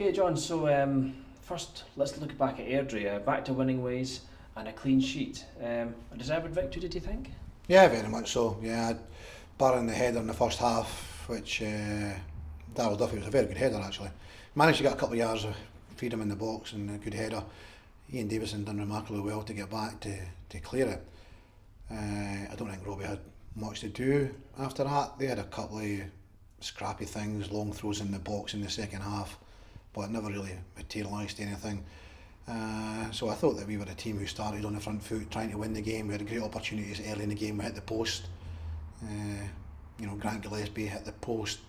Okay, John, so first let's look back at Airdrie. Back to winning ways and a clean sheet. A deserved victory, did you think? Yeah, very much so. Yeah, barring the header in the first half, which Darryl Duffy was a very good header actually. Managed to get a couple of yards of freedom in the box and a good header. Ian Davison done remarkably well to get back to clear it. I don't think Robbie had much to do after that. They had a couple of scrappy things, long throws in the box in the second half, but it never really materialised anything. So I thought that we were a team who started on the front foot trying to win the game. We had great opportunities early in the game. We hit the post. Grant Gillespie hit the post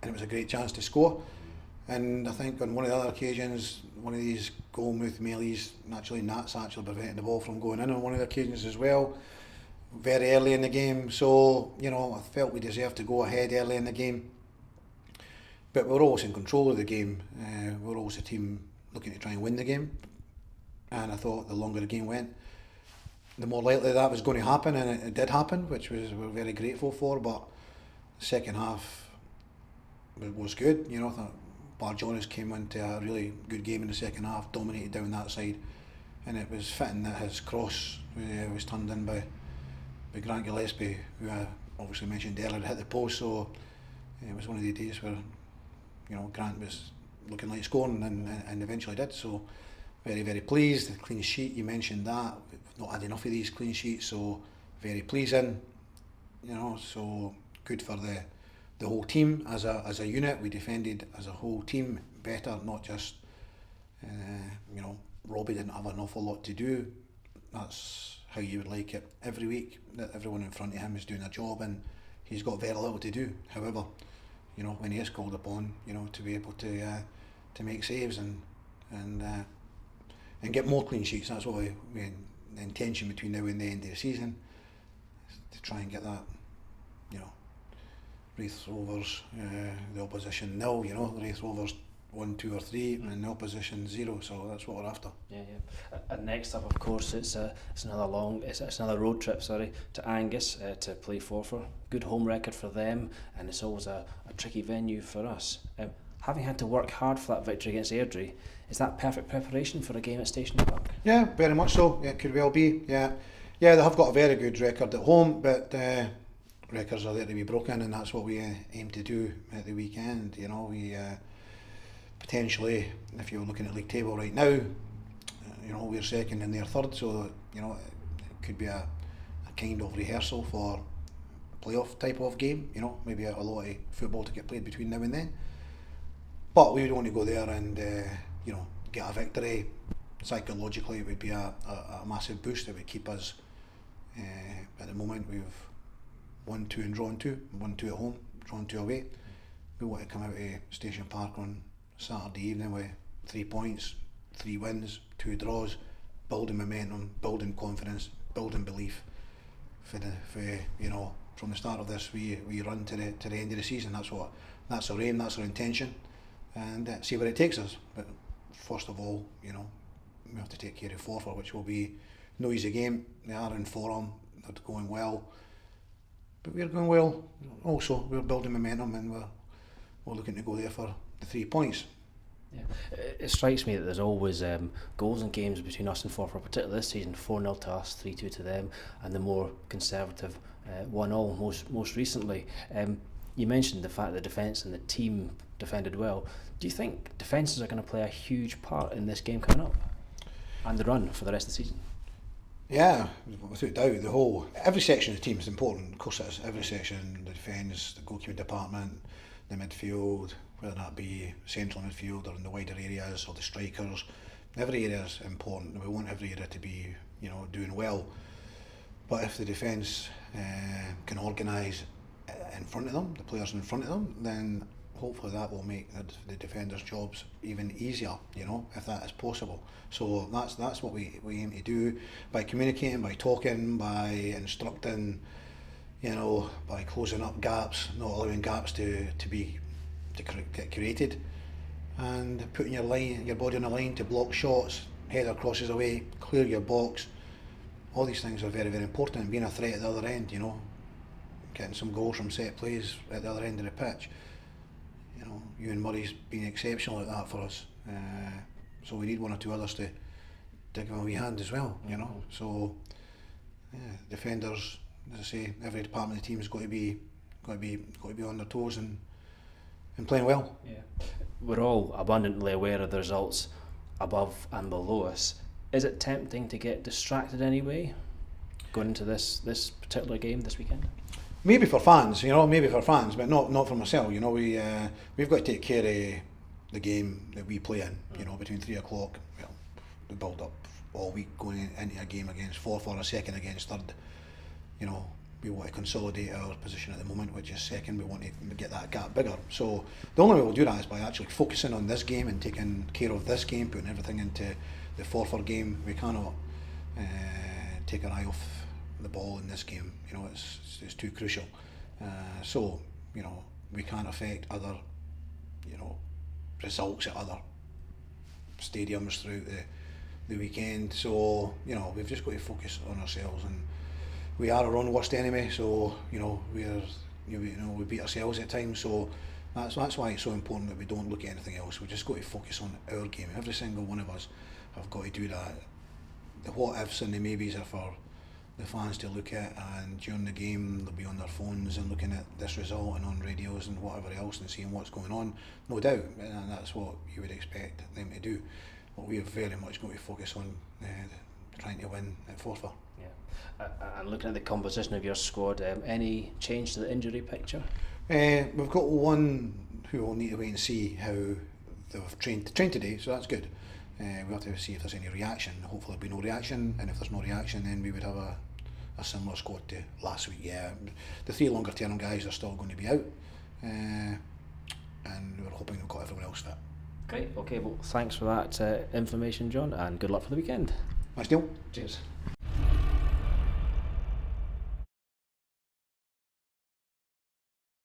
and it was a great chance to score. And I think on one of the other occasions, one of these goalmouth melees, Nats actually prevented the ball from going in on one of the occasions as well, very early in the game. So, I felt we deserved to go ahead early in the game. But we were always in control of the game. We were always a team looking to try and win the game. And I thought the longer the game went, the more likely that was going to happen, and it did happen, which we're very grateful for. But the second half was good. I thought Bar Jonas came into a really good game in the second half, dominated down that side, and it was fitting that his cross was turned in by Grant Gillespie, who I obviously mentioned earlier, hit the post. So it was one of the days where Grant was looking like scoring and eventually did. So very, very pleased. The clean sheet, you mentioned that. We've not had enough of these clean sheets, so very pleasing. So good for the whole team as a unit. We defended as a whole team better, not just Robbie didn't have an awful lot to do. That's how you would like it every week, that everyone in front of him is doing a job and he's got very little to do. However, when he is called upon, to be able to make saves and get more clean sheets. That's what the intention between now and the end of the season is to try and get that. Raith Rovers, the opposition nil. Raith Rovers 1, 2 or 3, and the opposition 0. So that's what we're after. Yeah. And next up, of course, it's another road trip. To Angus to play Forfar. Good home record for them, and it's always a tricky venue for us. Having had to work hard for that victory against Airdrie, is that perfect preparation for a game at Station Park? Yeah, very much so. Yeah, it could well be. Yeah, they have got a very good record at home, but records are there to be broken, and that's what we aim to do at the weekend. We potentially, if you're looking at league table right now, we're second and they're third, so it could be a kind of rehearsal for a playoff type of game. Maybe a lot of football to get played between now and then. But we would want to go there and get a victory. Psychologically, it would be a massive boost. It would keep us. At the moment, we've won 2 and drawn 2. Won 2 at home, drawn 2 away. We want to come out of Station Park on Saturday evening with 3 points, 3 wins, 2 draws, building momentum, building confidence, building belief for from the start of this we run to the end of the season. That's our aim, that's our intention, and see where it takes us. But first of all, we have to take care of Forfar, which will be no easy game. They are in form, they're going well, but we're going well also. We're building momentum and we're looking to go there for the 3 points. Yeah. It strikes me that there's always goals in games between us and Forfar, particularly this season. 4-0 to us, 3-2 to them, and the more conservative 1-0 most recently. You mentioned the fact that the defence and the team defended well. Do you think defences are going to play a huge part in this game coming up and the run for the rest of the season? Yeah, without doubt. Every section of the team is important. Of course it is. Every section, the defence, the goalkeeping department, the midfield, whether that be central midfield or in the wider areas or the strikers. Every area is important. We want every area to be, doing well. But if the defence can organise in front of them, the players in front of them, then hopefully that will make the defenders' jobs even easier, if that is possible. So that's what we aim to do by communicating, by talking, by instructing, by closing up gaps, not allowing gaps to get created, and putting your body on the line to block shots, header crosses away, clear your box. All these things are very, very important, and being a threat at the other end, getting some goals from set plays at the other end of the pitch. Ewan Murray's been exceptional at that for us. So we need one or two others to give him a wee hand as well, you know. So defenders, as I say, every department of the team's got to be on their toes and playing well. Yeah. We're all abundantly aware of the results above and below us. Is it tempting to get distracted anyway, going into this particular game this weekend? Maybe for fans, but not for myself. You know, we've got to take care of the game that we play in. You know, between 3 o'clock. Well, we build up all week going into a game against Forfar, a second against third. You know, we want to consolidate our position at the moment, which is second. We want to get that gap bigger. So the only way we'll do that is by actually focusing on this game and taking care of this game, putting everything into the Forfar game. We cannot take our eye off the ball in this game. You know, it's too crucial. So, you know, we can't affect other, you know, results at other stadiums throughout the weekend. So, you know, we've just got to focus on ourselves, and we are our own worst enemy. So, you know, we beat ourselves at times. So that's why it's so important that we don't look at anything else. We just got to focus on our game. Every single one of us have got to do that. The what ifs and the maybes are for the fans to look at, and during the game they'll be on their phones and looking at this result and on radios and whatever else and seeing what's going on, no doubt, and that's what you would expect them to do. But we have very much got to focus on trying to win at Forfar. Yeah. And looking at the composition of your squad, any change to the injury picture? We've got one who will need to wait and see how they've trained today, so that's good. We have to see if there's any reaction. Hopefully there'll be no reaction, and if there's no reaction then we would have a similar squad to last week. Yeah, the 3 longer term guys are still going to be out, and we're hoping we've got everyone else fit. Great, okay, well thanks for that information, John, and good luck for the weekend. Thanks, Neil. Cheers.